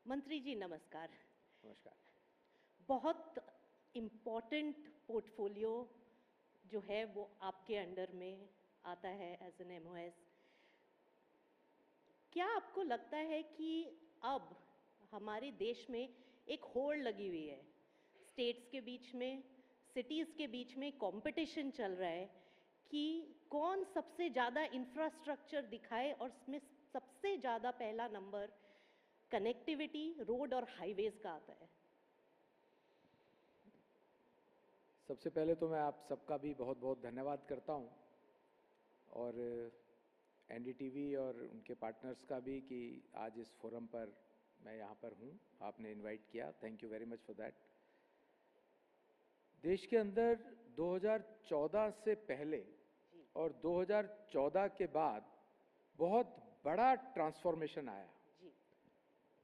मंत्री जी नमस्कार। नमस्कार। बहुत इम्पोर्टेंट पोर्टफोलियो जो है वो आपके अंडर में आता है एज एन एमओएस। क्या आपको लगता है कि अब हमारे देश में एक होड़ लगी हुई है, स्टेट्स के बीच में, सिटीज़ के बीच में कंपटीशन चल रहा है कि कौन सबसे ज़्यादा इंफ्रास्ट्रक्चर दिखाए और इसमें सबसे ज़्यादा पहला नंबर कनेक्टिविटी रोड और हाईवेज का आता है? सबसे पहले तो मैं आप सबका भी बहुत बहुत धन्यवाद करता हूं और एनडीटीवी और उनके पार्टनर्स का भी कि आज इस फोरम पर मैं यहां पर हूं, आपने इनवाइट किया। Thank you very much for that. देश के अंदर 2014 से पहले और 2014 के बाद बहुत बड़ा ट्रांसफॉर्मेशन आया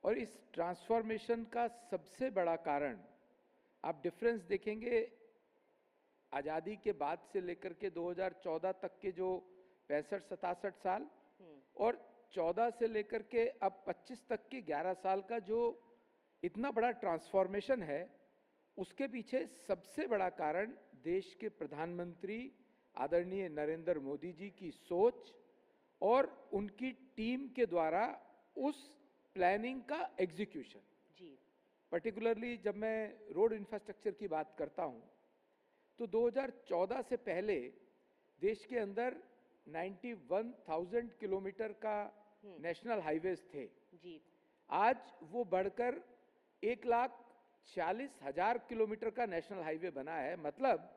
और इस ट्रांसफॉर्मेशन का सबसे बड़ा कारण आप डिफरेंस देखेंगे आज़ादी के बाद से लेकर के 2014 तक के जो 65-67 साल और 14 से लेकर के अब 25 तक के 11 साल का जो इतना बड़ा ट्रांसफॉर्मेशन है, उसके पीछे सबसे बड़ा कारण देश के प्रधानमंत्री आदरणीय नरेंद्र मोदी जी की सोच और उनकी टीम के द्वारा उस प्लानिंग का एग्जीक्यूशन। जी पर्टिकुलरली जब मैं रोड इंफ्रास्ट्रक्चर की बात करता हूं तो 2014 से पहले देश के अंदर 91,000 किलोमीटर का नेशनल हाईवेज थे। जी आज वो बढ़कर 1,40,000 किलोमीटर का नेशनल हाईवे बना है। मतलब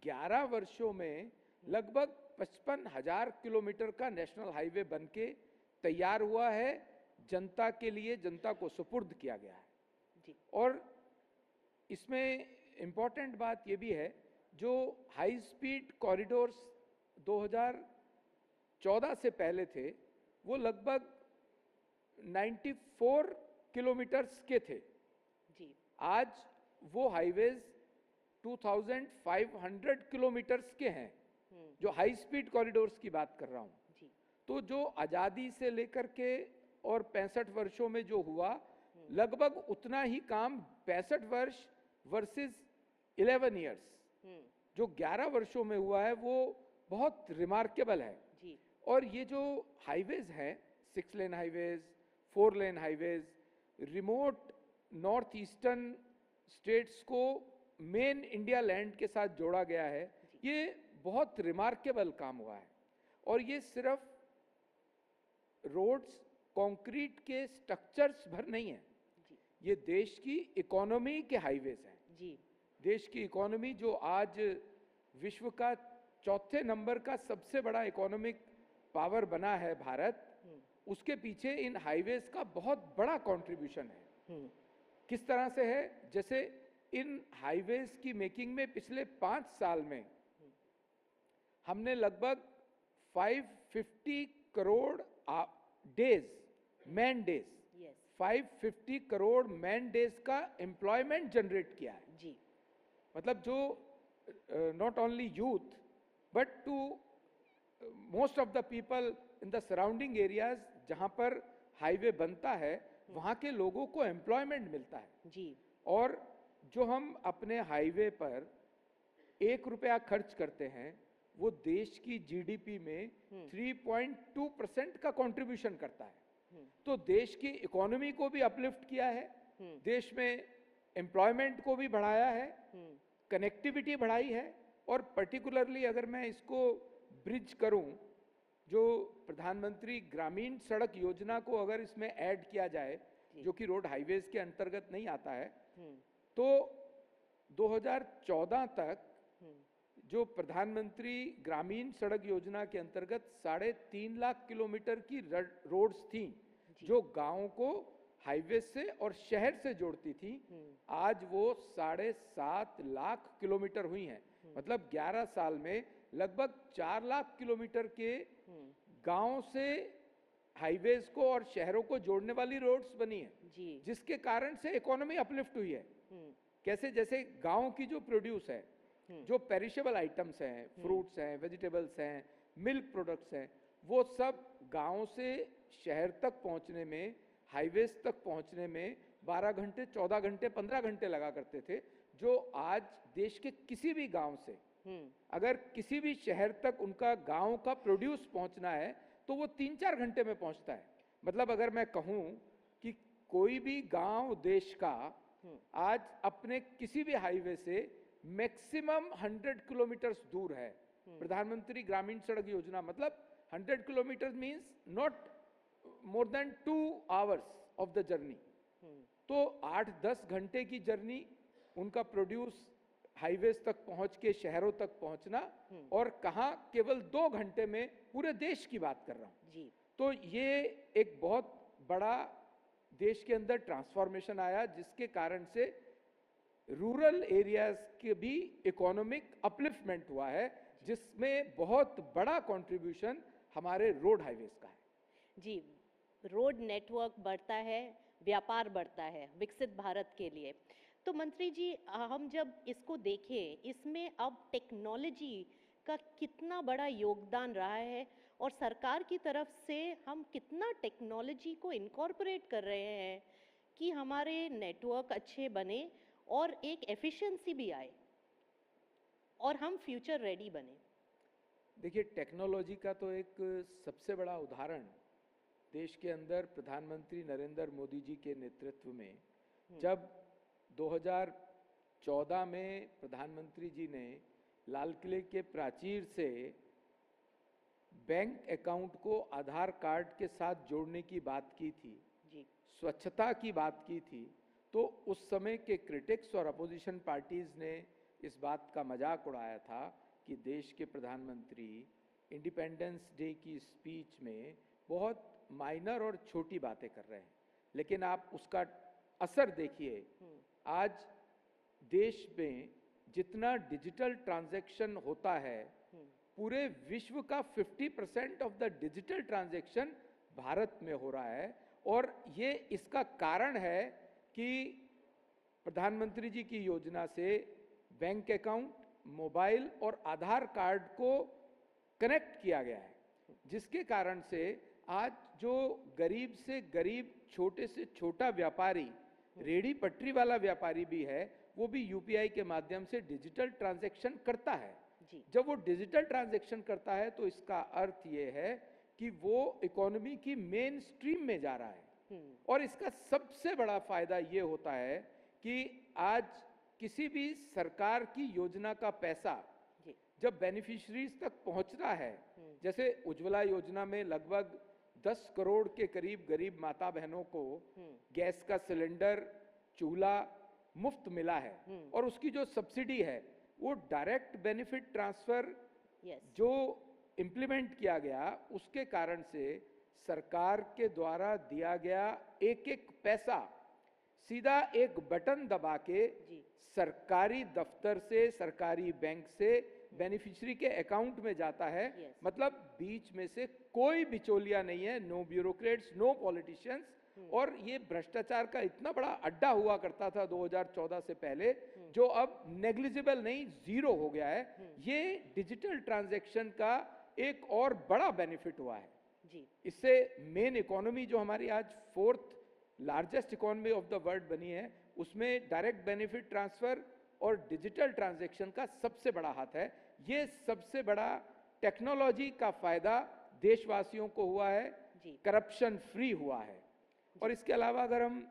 11 वर्षों में लगभग 55,000 किलोमीटर का नेशनल हाईवे बनके तैयार हुआ है, जनता के लिए, जनता को सुपुर्द किया गया है। जी और इसमें इम्पॉर्टेंट बात ये भी है, जो हाई स्पीड कॉरिडोर्स 2014 से पहले थे वो लगभग 94 किलोमीटर्स के थे। जी आज वो हाईवेज 2,500 किलोमीटर्स के हैं, जो हाई स्पीड कॉरिडोर्स की बात कर रहा हूं। जी तो जो आज़ादी से लेकर के और 65 वर्षों में जो हुआ, लगभग उतना ही काम 65 वर्ष वर्सेस 11 इयर्स जो 11 वर्षों में हुआ है, वो बहुत रिमार्केबल है। जी और ये जो हाईवेज हैं, 6 lane highways, 4 lane highways, remote north eastern states को मेन इंडिया लैंड के साथ जोड़ा गया है। ये बहुत रिमार्केबल काम हुआ है और ये सिर्फ रोड्स कंक्रीट के स्ट्रक्चर्स भर नहीं है, ये देश की इकोनॉमी के हाईवेज हैं। जी देश की इकोनॉमी जो आज विश्व का चौथे नंबर का सबसे बड़ा इकोनॉमिक पावर बना है भारत, उसके पीछे इन हाईवेज का बहुत बड़ा कंट्रीब्यूशन है। किस तरह से है? जैसे इन हाईवेज की मेकिंग में पिछले 5 साल में हमने लगभग 550 crore days, man days, 550 crore man days का एम्प्लॉयमेंट जनरेट किया है। जी मतलब जो not only youth but to most of the people in the surrounding areas जहां पर हाईवे बनता है, वहां के लोगों को एम्प्लॉयमेंट मिलता है। जी और जो हम अपने हाईवे पर 1 रुपया खर्च करते हैं, वो देश की जीडीपी में 3.2% का कंट्रीब्यूशन करता है। तो देश की इकोनॉमी को भी अपलिफ्ट किया है, देश में एम्प्लॉयमेंट को भी बढ़ाया है, कनेक्टिविटी बढ़ाई है। और पर्टिकुलरली अगर मैं इसको ब्रिज करूं, जो प्रधानमंत्री ग्रामीण सड़क योजना को अगर इसमें ऐड किया जाए, जो कि रोड हाईवेज के अंतर्गत नहीं आता है, तो 2014 तक जो प्रधानमंत्री ग्रामीण सड़क योजना के अंतर्गत 3.5 लाख किलोमीटर की रोड्स थी, जो गांवों को हाईवे से और शहर से जोड़ती थी, आज वो 7.5 लाख किलोमीटर हुई हैं। मतलब 11 साल में लगभग 4 लाख किलोमीटर के गांव से हाईवेज को और शहरों को जोड़ने वाली रोड्स बनी है, जिसके कारण से इकोनॉमी अपलिफ्ट हुई है। कैसे? जैसे गांव की जो प्रोड्यूस है, जो पेरिशेबल आइटम्स हैं, फ्रूट्स हैं, वेजिटेबल्स हैं, मिल्क प्रोडक्ट्स हैं, वो सब गांव से शहर तक पहुंचने में हाईवेज तक पहुंचने में 12 घंटे, 14 घंटे, 15 घंटे लगा करते थे, जो आज देश के किसी भी गांव से अगर किसी भी शहर तक उनका गांव का प्रोड्यूस पहुंचना है तो वो 3-4 घंटे में पहुंचता है। मतलब अगर मैं कहूं कि कोई भी गांव देश का आज अपने किसी भी हाईवे से मैक्सिमम 100 किलोमीटर दूर है। प्रधानमंत्री ग्रामीण सड़क योजना मतलब 100 kilometre means not more than 2 hours of the journey. तो 8-10 घंटे की जर्नी उनका प्रोड्यूस हाईवेज तक पहुंच के शहरों तक पहुंचना, और कहां केवल 2 घंटे में पूरे देश की बात कर रहा हूं जी। तो ये एक बहुत बड़ा देश के अंदर ट्रांसफॉर्मेशन आया, जिसके कारण से रूरल एरियाज के भी इकोनॉमिक अपलिफ्टमेंट हुआ है, जिसमें बहुत बड़ा कंट्रीब्यूशन हमारे रोड हाईवेज का है जी। रोड नेटवर्क बढ़ता है, व्यापार बढ़ता है विकसित भारत के लिए। तो मंत्री जी, हम जब इसको देखें, इसमें अब टेक्नोलॉजी का कितना बड़ा योगदान रहा है और सरकार की तरफ से हम कितना टेक्नोलॉजी को इनकॉर्पोरेट कर रहे हैं कि हमारे नेटवर्क अच्छे बने और एक एफिशिएंसी भी आए और हम फ्यूचर रेडी बने। देखिए, टेक्नोलॉजी का तो एक सबसे बड़ा उदाहरण देश के अंदर प्रधानमंत्री नरेंद्र मोदी जी के नेतृत्व में जब 2014 में प्रधानमंत्री जी ने लाल किले के प्राचीर से बैंक अकाउंट को आधार कार्ड के साथ जोड़ने की बात की थी जी, स्वच्छता की बात की थी, तो उस समय के क्रिटिक्स और अपोजिशन पार्टीज ने इस बात का मजाक उड़ाया था कि देश के प्रधानमंत्री इंडिपेंडेंस डे की स्पीच में बहुत माइनर और छोटी बातें कर रहे हैं। लेकिन आप उसका असर देखिए, आज देश में जितना डिजिटल ट्रांजैक्शन होता है, पूरे विश्व का 50% of the digital transaction Bharat में हो रहा है। और ये इसका कारण है कि प्रधानमंत्री जी की योजना से बैंक अकाउंट, मोबाइल और आधार कार्ड को कनेक्ट किया गया है, जिसके कारण से आज जो गरीब से गरीब, छोटे से छोटा व्यापारी, रेडी पटरी वाला व्यापारी भी है, वो भी यूपीआई के माध्यम से डिजिटल ट्रांजैक्शन करता है जी। जब वो डिजिटल ट्रांजैक्शन करता है तो इसका अर्थ ये है कि वो इकोनॉमी की मेन स्ट्रीम में जा रहा है। और इसका सबसे बड़ा फायदा ये होता है कि आज किसी भी सरकार की योजना का पैसा जब बेनिफिशरीज तक पहुंचता है, जैसे उज्ज्वला योजना में लगभग 10 करोड़ के करीब गरीब माता बहनों को गैस का सिलेंडर, चूल्हा मुफ्त मिला है, और उसकी जो सब्सिडी है वो डायरेक्ट बेनिफिट ट्रांसफर जो इंप्लीमेंट किया गया, उसके कारण से सरकार के द्वारा दिया गया एक एक पैसा सीधा एक बटन दबा के सरकारी दफ्तर से, सरकारी बैंक से बेनिफिशियरी के अकाउंट में जाता है। मतलब बीच में से कोई बिचौलिया नहीं है, नो ब्यूरोक्रेट्स, नो पॉलिटिशियंस। और ये भ्रष्टाचार का इतना बड़ा अड्डा हुआ करता था 2014 से पहले, जो अब नेग्लिजिबल नहीं, जीरो हो गया है। ये डिजिटल ट्रांजैक्शन का एक और बड़ा बेनिफिट हुआ है जी। इससे मेन इकोनॉमी जो हमारी आज 4th largest economy of the world बनी है, उसमें डायरेक्ट बेनिफिट ट्रांसफर और डिजिटल ट्रांजैक्शन का सबसे बड़ा हाथ है। ये सबसे बड़ा टेक्नोलॉजी का फायदा देशवासियों को हुआ है, करप्शन फ्री हुआ है। और इसके अलावा अगर हम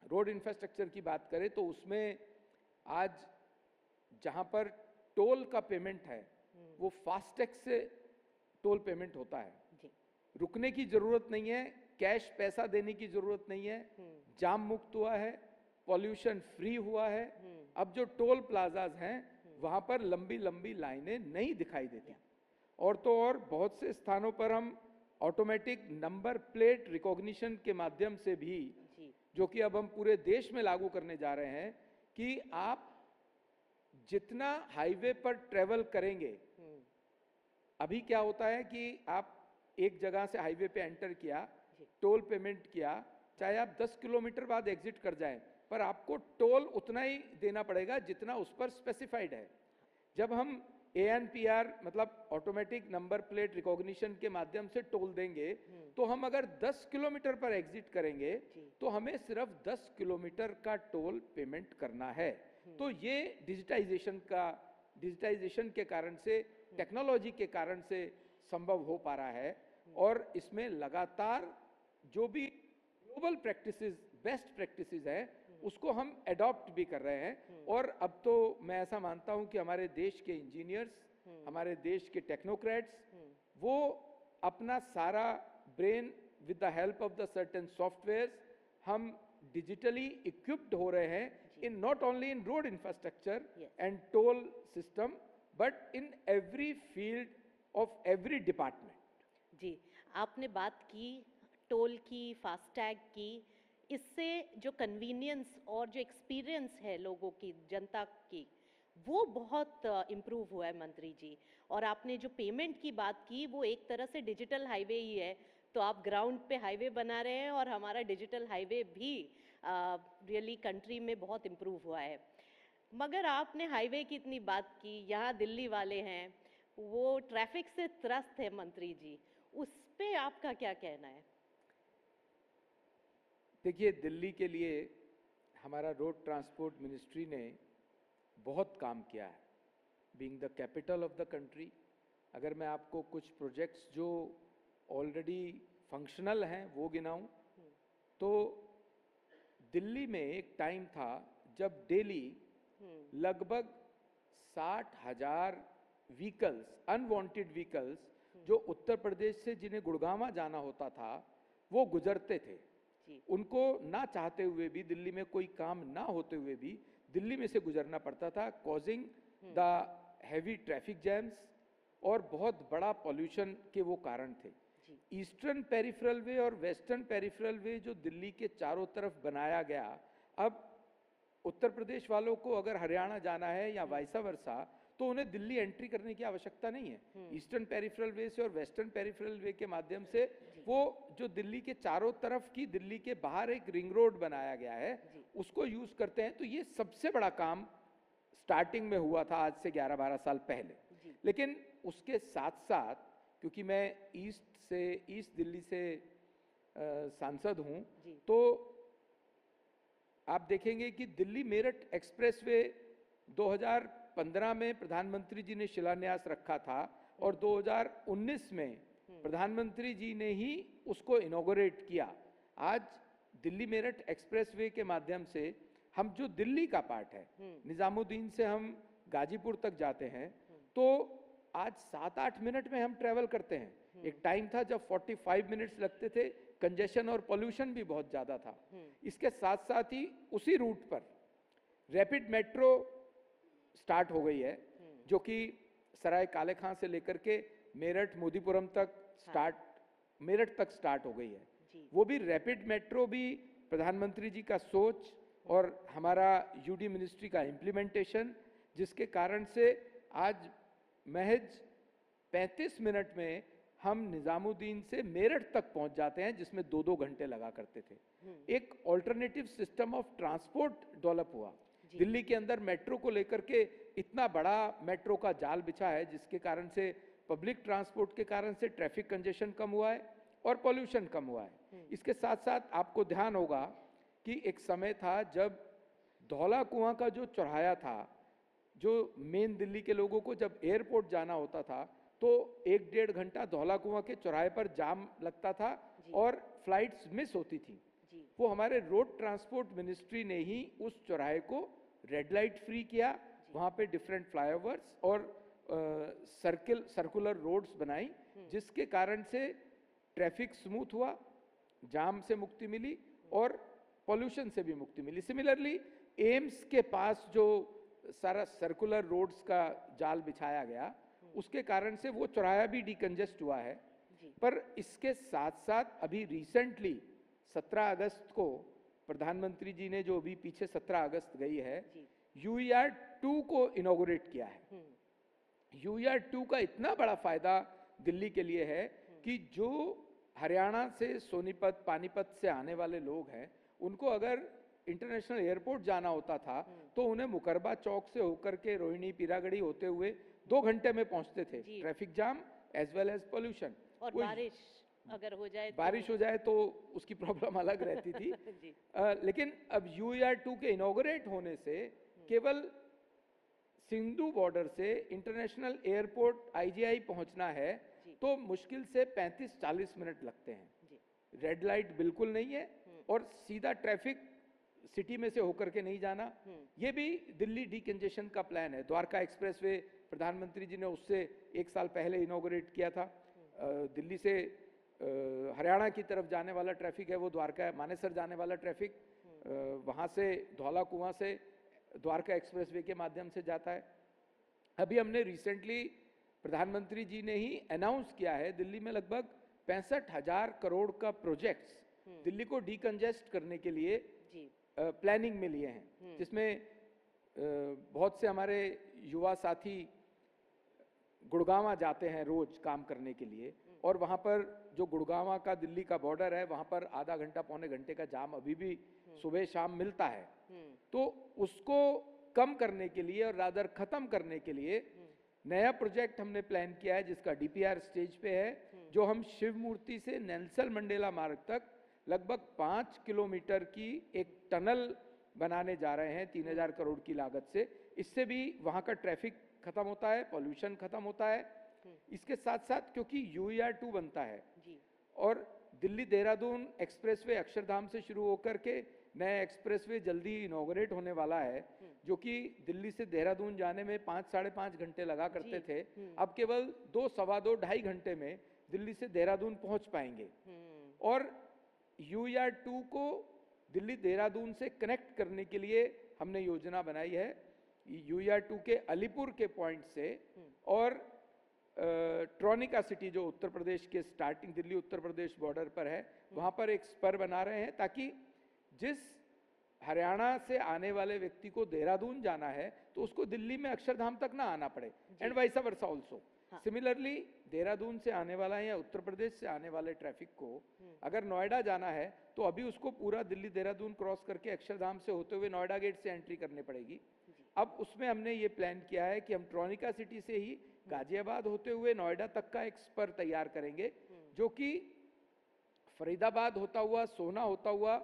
रोड इंफ्रास्ट्रक्चर की बात करें तो उसमें आज जहां पर टोल का पेमेंट है वो फास्टैग से टोल पेमेंट होता है, रुकने की जरूरत नहीं है, कैश पैसा देने की जरूरत नहीं है, जाम मुक्त हुआ है, पॉल्यूशन फ्री हुआ है। अब जो टोल प्लाजाज हैं वहां पर लंबी लंबी लाइनें नहीं दिखाई देती। और तो और बहुत से स्थानों पर हम ऑटोमेटिक नंबर प्लेट रिकॉग्निशन के माध्यम से भी, जो कि अब हम पूरे देश में लागू करने जा रहे हैं, कि आप जितना हाईवे पर ट्रेवल करेंगे, अभी क्या होता है कि आप एक जगह से हाईवे पे एंटर किया, टोल पेमेंट किया, चाहे आप 10 किलोमीटर बाद एग्जिट कर जाएं, पर आपको टोल उतना ही देना पड़ेगा जितना उस पर स्पेसिफाइड है। जब हम ANPR मतलब ऑटोमेटिक नंबर प्लेट रिकॉग्निशन के माध्यम से टोल देंगे, तो हम अगर 10 किलोमीटर पर एग्जिट करेंगे तो हमें सिर्फ 10 किलोमीटर का टोल पेमेंट करना है। तो ये डिजिटाइजेशन के कारण से, टेक्नोलॉजी के कारण से संभव हो पा रहा है। और इसमें लगातार जो भी ग्लोबल प्रैक्टिसेस, बेस्ट प्रैक्टिसेस है, उसको हम अडॉप्ट भी कर रहे हैं। और अब तो मैं ऐसा मानता हूं कि हमारे देश के इंजीनियर्स, हमारे देश के टेक्नोक्रेट्स, वो अपना सारा brain with the help of the certain softwares, हम डिजिटली इक्विप्ड हो रहे हैं in not only in road infrastructure and toll system but in every field of every department. जी, आपने बात की टोल की, फास्टैग की, इससे जो कन्वीनियंस और जो एक्सपीरियंस है लोगों की, जनता की, वो बहुत इम्प्रूव हुआ है मंत्री जी। और आपने जो पेमेंट की बात की, वो एक तरह से डिजिटल हाईवे ही है। तो आप ग्राउंड पे हाईवे बना रहे हैं और हमारा डिजिटल हाईवे भी रियली कंट्री में बहुत इम्प्रूव हुआ है। मगर आपने हाईवे की इतनी बात की, यहाँ दिल्ली वाले हैं, वो ट्रैफिक से त्रस्त है मंत्री जी, उस पे आपका क्या कहना है? देखिए, दिल्ली के लिए हमारा रोड ट्रांसपोर्ट मिनिस्ट्री ने बहुत काम किया है। Being the capital of the country, अगर मैं आपको कुछ प्रोजेक्ट्स जो ऑलरेडी फंक्शनल हैं वो गिनाऊं, तो दिल्ली में एक टाइम था जब डेली लगभग 60,000 व्हीकल्स, अनवांटेड व्हीकल्स, जो उत्तर प्रदेश से जिन्हें गुड़गांव जाना होता था, वो गुजरते थे। उनको ना चाहते हुए भी, दिल्ली में कोई काम ना होते हुए भी दिल्ली में से गुजरना पड़ता था, causing the heavy traffic jams, और बहुत बड़ा पॉल्यूशन के वो कारण थे। ईस्टर्न पेरिफेरल वे और वेस्टर्न पेरिफेरल वे जो दिल्ली के चारों तरफ बनाया गया, अब उत्तर प्रदेश वालों को अगर हरियाणा जाना है या वाइसा वर्सा, तो उन्हें दिल्ली एंट्री करने की आवश्यकता नहीं है। ईस्टर्न पेरिफेरल वे से और वेस्टर्न पेरिफेरल वे के माध्यम से वो जो दिल्ली के चारों तरफ की, दिल्ली के बाहर एक रिंग रोड बनाया गया है, उसको यूज करते हैं। तो ये सबसे बड़ा काम स्टार्टिंग में हुआ था, आज से 11-12 साल पहले। लेकिन उसके साथ साथ, क्योंकि मैं ईस्ट दिल्ली से सांसद हूं, तो आप देखेंगे कि दिल्ली मेरठ एक्सप्रेसवे 2015 में प्रधानमंत्री जी ने शिलान्यास रखा था और 2019 में प्रधानमंत्री जी ने ही उसको इनॉग्रेट किया। आज दिल्ली मेरठ एक्सप्रेसवे के माध्यम से हम जो दिल्ली का पार्ट है, निजामुद्दीन से हम गाजीपुर तक जाते हैं, तो आज 7-8 मिनट में हम ट्रेवल करते हैं। एक टाइम था जब 45 मिनट्स लगते थे, कंजेशन और पोल्यूशन भी बहुत ज्यादा था। इसके साथ साथ ही उसी रूट पर रैपिड मेट्रो स्टार्ट हो गई है, जो कि सराय काले खां से लेकर के मेरठ मोदीपुरम तक मेरठ तक स्टार्ट हो गई है। वो भी रैपिड मेट्रो भी प्रधानमंत्री जी का सोच और हमारा यूडी मिनिस्ट्री का इम्प्लीमेंटेशन, जिसके कारण से आज महज 35 मिनट में हम निजामुद्दीन से मेरठ तक पहुंच जाते हैं, जिसमें 2-2 घंटे लगा करते थे। एक alternative system of transport develop हुआ। दिल्ली के अंदर मेट्रो को लेकर के इतना बड़ा मेट्रो का जाल बिछा है, जिसके कारण से पब्लिक ट्रांसपोर्ट के कारण से ट्रैफिक कंजेशन कम हुआ है और पॉल्यूशन कम हुआ है। इसके साथ साथ आपको ध्यान होगा कि एक समय था जब धौला कुआं का जो चौराहा था, जो मेन दिल्ली के लोगों को जब एयरपोर्ट जाना होता था, तो 1-1.5 घंटा धौला कुआं के चौराहे पर जाम लगता था और फ्लाइट्स मिस होती थी। वो हमारे रोड ट्रांसपोर्ट मिनिस्ट्री ने ही उस चौराहे को रेड लाइट फ्री किया, वहां पे डिफरेंट फ्लाईओवर्स और सर्कुलर रोड्स बनाई, जिसके कारण से ट्रैफिक स्मूथ हुआ, जाम से मुक्ति मिली और पॉल्यूशन से भी मुक्ति मिली। सिमिलरली एम्स के पास जो सारा सर्कुलर रोड्स का जाल बिछाया गया, उसके कारण से वो चौराहा भी डिकंजेस्ट हुआ है। पर इसके साथ साथ अभी रिसेंटली 17 अगस्त को प्रधानमंत्री जी ने, जो अभी पीछे 17 अगस्त गई है, UER 2 को इनॉग्रेट किया है। UER 2 का इतना बड़ा फायदा दिल्ली के लिए है कि जो हरियाणा से सोनीपत, पानीपत से आने वाले लोग हैं, उनको अगर इंटरनेशनल एयरपोर्ट जाना होता था तो उन्हें मुकरबा चौक से होकर के रोहिणी, पीरागढ़ी होते हुए 2 घंटे में पहुंचते थे। Traffic jam as well as pollution. और बारिश अगर हो जाए बारिश हो जाए तो उसकी प्रॉब्लम अलग रहती थी। लेकिन अब UER-2 के इनॉग्रेट होने से केवल सिंधु बॉर्डर से इंटरनेशनल एयरपोर्ट IGI पहुंचना है तो मुश्किल से 35-40 मिनट लगते हैं। रेड लाइट बिल्कुल नहीं है और सीधा ट्रैफिक सिटी में से होकर के नहीं जाना। ये भी दिल्ली डीकंजेशन का प्लान है। द्वारका एक्सप्रेसवे प्रधानमंत्री जी ने उससे 1 साल पहले इनॉग्रेट किया था। दिल्ली से हरियाणा की तरफ जाने वाला ट्रैफिक है वो द्वारका मानेसर जाने वाला ट्रैफिक वहाँ से धौला कुआं से द्वारका एक्सप्रेसवे के माध्यम से जाता है। अभी हमने रिसेंटली प्रधानमंत्री जी ने ही अनाउंस किया है दिल्ली में लगभग 65,000 करोड़ का प्रोजेक्ट्स दिल्ली को डीकंजेस्ट करने के लिए प्लानिंग में लिए हैं, जिसमें बहुत से हमारे युवा साथी गुड़गांव जाते हैं रोज काम करने के लिए और वहाँ पर जो गुड़गांव का दिल्ली का बॉर्डर है वहाँ पर आधा घंटा पौने घंटे का जाम अभी भी सुबह शाम मिलता है। तो उसको कम करने के लिए और रादर खत्म करने के लिए नया प्रोजेक्ट हमने प्लान किया है जिसका DPR स्टेज पे है, जो हम शिव मूर्ति से नेल्सन मंडेला मार्ग तक लगभग 5 किलोमीटर की एक टनल बनाने जा रहे हैं 3,000 करोड़ की लागत से। इससे भी वहाँ का ट्रैफिक खत्म होता है, पॉल्यूशन खत्म होता है। इसके साथ साथ क्योंकि UER-2 बनता है और दिल्ली देहरादून एक्सप्रेसवे अक्षरधाम से शुरू होकर के नया एक्सप्रेसवे जल्दी इनॉग्रेट होने वाला है, जो कि दिल्ली से देहरादून जाने में 5-5.5 घंटे लगा करते थे, अब केवल 2, सवा 2, 2.5 घंटे में दिल्ली से देहरादून पहुंच पाएंगे। और UER-2 को दिल्ली देहरादून से कनेक्ट करने के लिए हमने योजना बनाई है। UER-2 के अलीपुर के पॉइंट से और ट्रॉनिका सिटी जो उत्तर प्रदेश के स्टार्टिंग दिल्ली उत्तर प्रदेश बॉर्डर पर है वहां पर एक स्पर बना रहे हैं ताकि जिस हरियाणा से आने वाले व्यक्ति को देहरादून जाना है तो उसको दिल्ली में अक्षरधाम तक ना आना पड़े, and vice versa also. Similarly Dehradun से आने वाला है या उत्तर प्रदेश से आने वाले ट्रैफिक को अगर नोएडा जाना है तो अभी उसको पूरा दिल्ली देहरादून क्रॉस करके अक्षरधाम से होते हुए नोएडा गेट से एंट्री करनी पड़ेगी। अब उसमें हमने ये प्लान किया है कि हम ट्रॉनिका सिटी से ही गाजियाबाद होते हुए नोएडा तक का एक स्पर तैयार करेंगे, जो कि फरीदाबाद होता हुआ, सोना होता हुआ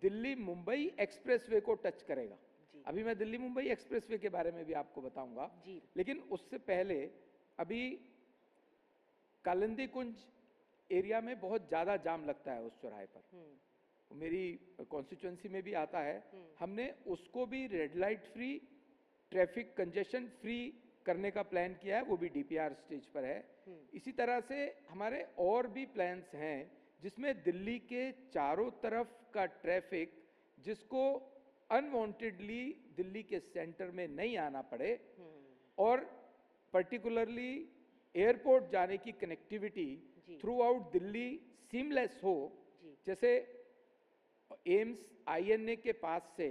दिल्ली मुंबई एक्सप्रेसवे को टच करेगा। अभी मैं दिल्ली मुंबई एक्सप्रेसवे के बारे में भी आपको बताऊंगा, लेकिन उससे पहले अभी कालिंदी कुंज एरिया में बहुत ज्यादा जाम लगता है उस चौराहे पर। मेरी कॉन्स्टिट्यूएंसी में भी आता है। हमने उसको भी red light free, traffic congestion free करने का प्लान किया है, वो भी DPR स्टेज पर है। इसी तरह से हमारे और भी प्लान्स हैं जिसमें दिल्ली के चारों तरफ का ट्रैफिक जिसको अनवांटेडली दिल्ली के सेंटर में नहीं आना पड़े और पर्टिकुलरली एयरपोर्ट जाने की connectivity through out Delhi seamless हो। जैसे एम्स INA के पास से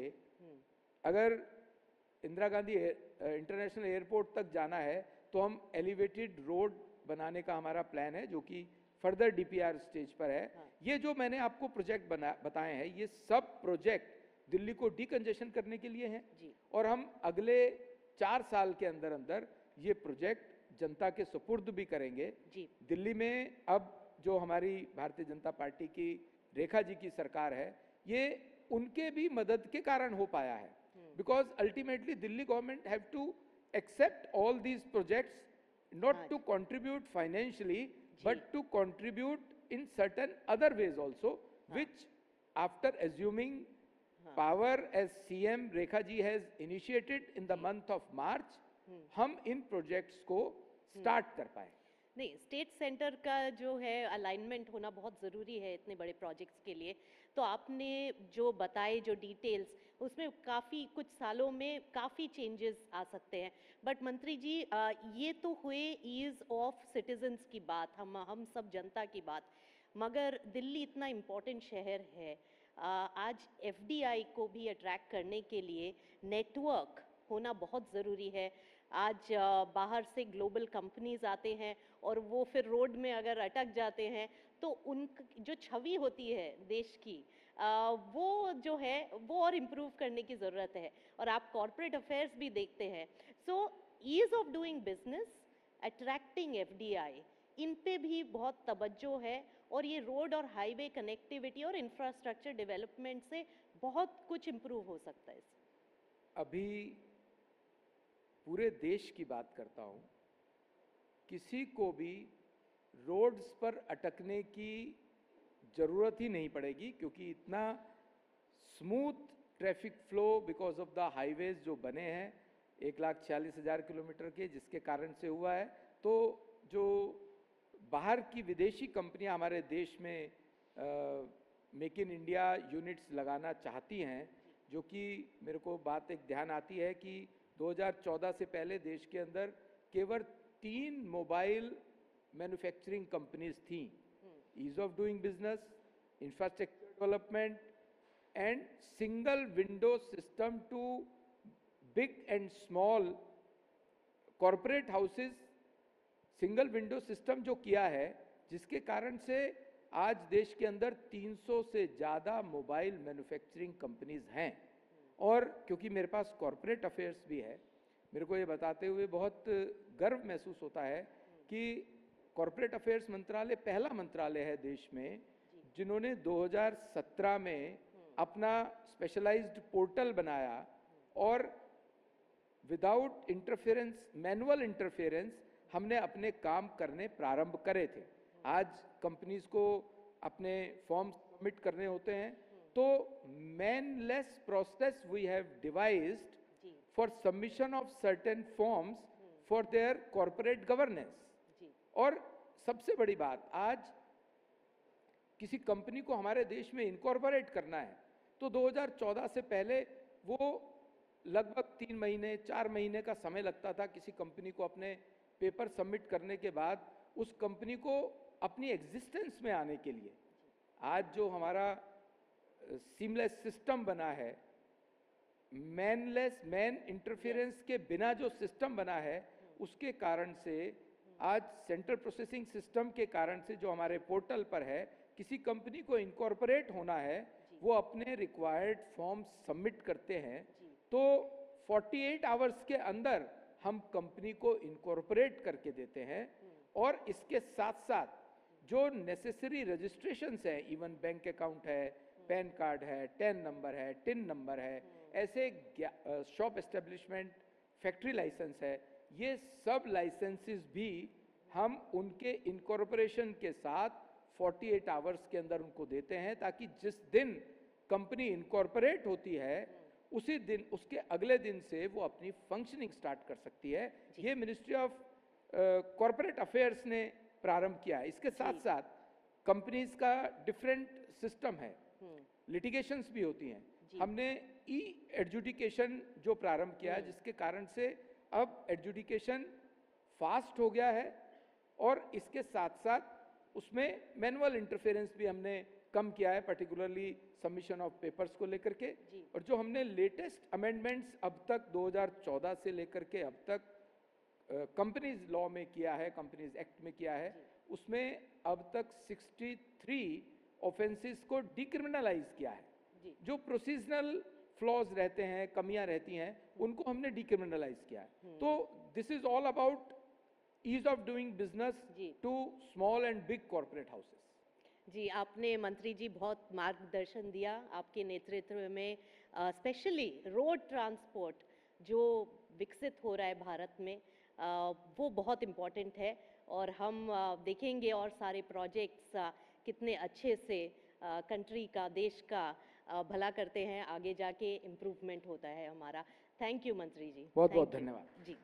अगर इंदिरा गांधी इंटरनेशनल एयरपोर्ट तक जाना है तो हम एलिवेटेड रोड बनाने का हमारा प्लान है, जो कि फर्दर DPR स्टेज पर है। ये जो मैंने आपको प्रोजेक्ट बताए हैं ये सब प्रोजेक्ट दिल्ली को डीकंजेशन करने के लिए हैं और हम अगले 4 साल के अंदर अंदर ये प्रोजेक्ट जनता के सुपुर्द भी करेंगे। दिल्ली में अब जो हमारी भारतीय जनता पार्टी की रेखा जी की सरकार है ये उनके भी मदद के कारण हो पाया है, because ultimately Delhi government have to accept all these projects not to contribute financially but to contribute in certain other ways also, which after assuming power as CM Rekha ji has initiated in the month of March, हम इन projects को start कर पाए। नहीं, state centre का जो है alignment होना बहुत ज़रूरी है इतने बड़े प्रोजेक्ट्स के लिए। तो आपने जो बताए जो डिटेल्स उसमें काफ़ी कुछ सालों में काफ़ी चेंजेस आ सकते हैं। बट मंत्री जी ये तो हुए ईज़ ऑफ सिटीजन्स की बात, हम सब जनता की बात, मगर दिल्ली इतना इम्पोर्टेंट शहर है, आज FDI को भी अट्रैक्ट करने के लिए नेटवर्क होना बहुत ज़रूरी है। आज बाहर से ग्लोबल कंपनीज आते हैं और वो फिर रोड में अगर अटक जाते हैं तो उन जो छवि होती है देश की वो और इम्प्रूव करने की ज़रूरत है। और आप कॉरपोरेट अफेयर्स भी देखते हैं। So ease of doing business, attracting FDI, इन पे भी बहुत तवज्जो है और ये रोड और हाईवे कनेक्टिविटी और इंफ्रास्ट्रक्चर डेवलपमेंट से बहुत कुछ इम्प्रूव हो सकता है। अभी पूरे देश की बात करता हूँ, किसी को भी रोड्स पर अटकने की ज़रूरत ही नहीं पड़ेगी, क्योंकि इतना smooth traffic flow because of the highways जो बने हैं 1,46,000 किलोमीटर के, जिसके कारण से हुआ है। तो जो बाहर की विदेशी कंपनियां हमारे देश में मेक इन इंडिया यूनिट्स लगाना चाहती हैं, जो कि मेरे को बात एक ध्यान आती है कि 2014 से पहले देश के अंदर केवल 3 मोबाइल मैन्युफैक्चरिंग कंपनीज थी, ease of doing business, infrastructure development and single window system to big and small corporate houses. Single window system जो किया है, जिसके कारण से आज देश के अंदर 300 से ज़्यादा मोबाइल मैन्युफैक्चरिंग कंपनीज हैं। और क्योंकि मेरे पास कॉरपोरेट अफेयर्स भी है, मेरे को ये बताते हुए बहुत गर्व महसूस होता है कि कॉरपोरेट अफेयर्स मंत्रालय पहला मंत्रालय है देश में जिन्होंने 2017 में अपना स्पेशलाइज्ड पोर्टल बनाया और विदाउट इंटरफेरेंस, मैनुअल इंटरफेरेंस, हमने अपने काम करने प्रारंभ करे थे। आज कंपनीज को अपने फॉर्म सबमिट करने होते हैं, तो manless process we have devised for submission of certain forms for their corporate governance. और सबसे बड़ी बात, आज किसी कंपनी को हमारे देश में इनकॉर्पोरेट करना है तो 2014 से पहले वो लगभग 3 महीने 4 महीने का समय लगता था किसी कंपनी को अपने पेपर सबमिट करने के बाद उस कंपनी को अपनी एग्जिस्टेंस में आने के लिए। आज जो हमारा सीमलेस सिस्टम बना है, मैन इंटरफेरेंस के बिना जो सिस्टम बना है, उसके कारण से आज सेंट्रल प्रोसेसिंग सिस्टम के कारण से जो हमारे पोर्टल पर है, किसी कंपनी को इनकॉर्पोरेट होना है, वो अपने रिक्वायर्ड फॉर्म सबमिट करते हैं, तो 48 आवर्स के अंदर हम कंपनी को इनकॉर्पोरेट करके देते हैं। और इसके साथ साथ जो नेसेसरी रजिस्ट्रेशंस है, इवन बैंक अकाउंट है, पैन कार्ड है, टेन नंबर है, टिन नंबर है, ऐसे शॉप एस्टेब्लिशमेंट, फैक्ट्री लाइसेंस है, ये सब लाइसेंसेस भी हम उनके इनकॉर्पोरेशन के साथ 48 आवर्स के अंदर उनको देते हैं, ताकि जिस दिन कंपनी इनकॉर्पोरेट होती है उसी दिन, उसके अगले दिन से वो अपनी फंक्शनिंग स्टार्ट कर सकती है। ये मिनिस्ट्री ऑफ कॉर्पोरेट अफेयर्स ने प्रारंभ किया है। इसके साथ साथ कंपनीज का डिफरेंट सिस्टम है, लिटिगेशंस भी होती हैं। हमने ई एडजुडिकेशन जो प्रारंभ किया है, जिसके कारण से अब एडजुडिकेशन फास्ट हो गया है और इसके साथ साथ उसमें मैनुअल इंटरफेरेंस भी हमने कम किया है, पर्टिकुलरली सबमिशन ऑफ पेपर्स को लेकर के। और जो हमने लेटेस्ट अमेंडमेंट्स अब तक 2014 से लेकर के अब तक कंपनीज लॉ में किया है, कंपनीज एक्ट में किया है, उसमें अब तक 63 ऑफेंसेस को डिक्रिमिनलाइज किया है। जो प्रोसीजरल फ्लॉज रहते हैं, कमियां रहती हैं, उनको हमने डिक्रिमिनलाइज किया है। तो this is all about ease of doing business to small and big corporate houses. जी, आपने मंत्री जी बहुत मार्गदर्शन दिया। आपके नेतृत्व में स्पेशली रोड ट्रांसपोर्ट जो विकसित हो रहा है भारत में, वो बहुत इम्पोर्टेंट है और हम देखेंगे और सारे प्रोजेक्ट्स कितने अच्छे से कंट्री का, देश का भला करते हैं, आगे जाके इम्प्रूवमेंट होता है हमारा। थैंक यू मंत्री जी। बहुत बहुत धन्यवाद जी।